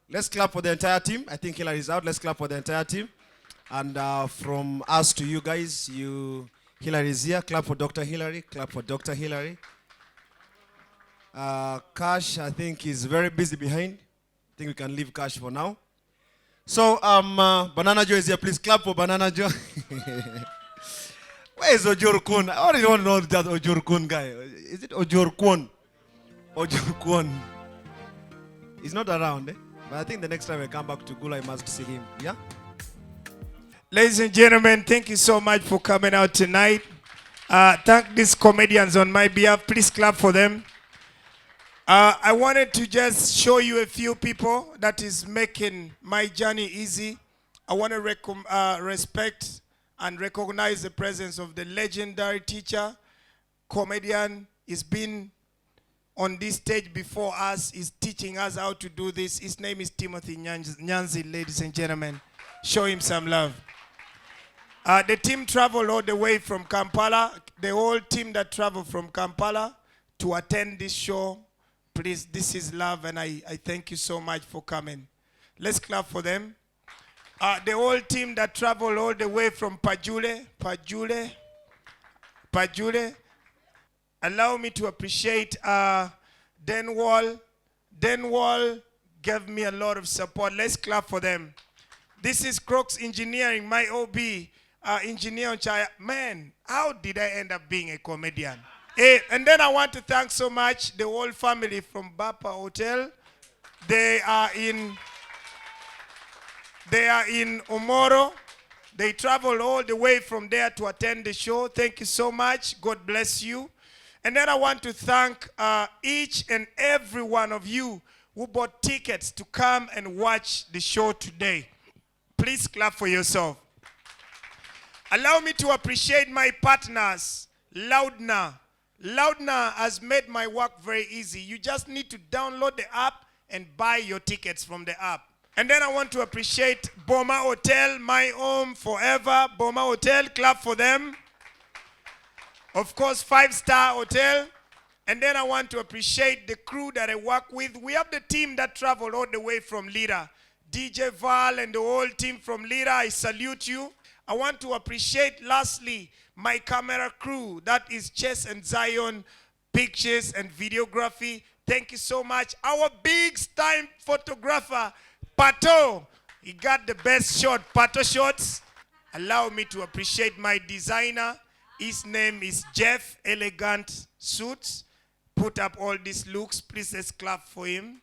let's clap for the entire team. I think Hillary is out. Let's clap for the entire team. And from us to you guys, Hillary is here. Clap for Dr. Hillary. Clap for Dr. Hillary. Kash, I think, is very busy behind. I think we can leave Kash for now. So, Banana Joe is here. Please clap for Banana Joe. Where is Ojur Kun? I already don't know that Ojur Kun guy. Is it Ojur Kun? Ojur Kun. He's not around, eh? But I think the next time I come back to Gula, I must see him. Yeah? Ladies and gentlemen, thank you so much for coming out tonight. Thank these comedians on my behalf. Please clap for them. I wanted to just show you a few people that is making my journey easy. I want to respect and recognize the presence of the legendary teacher, comedian. He's been on this stage before us. He's teaching us how to do this. His name is Timothy Nyanzi, ladies and gentlemen. Show him some love. The team traveled all the way from Kampala. The whole team that traveled from Kampala to attend this show. Please, this is love, and I thank you so much for coming. Let's clap for them. The whole team that traveled all the way from Pajule. Allow me to appreciate Denwall. Denwall gave me a lot of support. Let's clap for them. This is Crooks Engineering, my OB, engineer on Chaya. Man, how did I end up being a comedian? And then I want to thank so much the whole family from Bapa Hotel. They are in Omoro. They traveled all the way from there to attend the show. Thank you so much. God bless you. And then I want to thank each and every one of you who bought tickets to come and watch the show today. Please clap for yourself. Allow me to appreciate my partners, Loudna. Loudna has made my work very easy. You just need to download the app and buy your tickets from the app. And then I want to appreciate Boma Hotel, my home forever. Boma Hotel, clap for them. Of course, 5-star hotel. And then I want to appreciate the crew that I work with. We have the team that traveled all the way from Lira. DJ Val and the whole team from Lira, I salute you. I want to appreciate, lastly, my camera crew. That is Chess and Zion, pictures and videography. Thank you so much. Our big-time photographer, Pato. He got the best shot, Pato Shots. Allow me to appreciate my designer. His name is Jeff Elegant Suits. Put up all these looks. Please let's clap for him.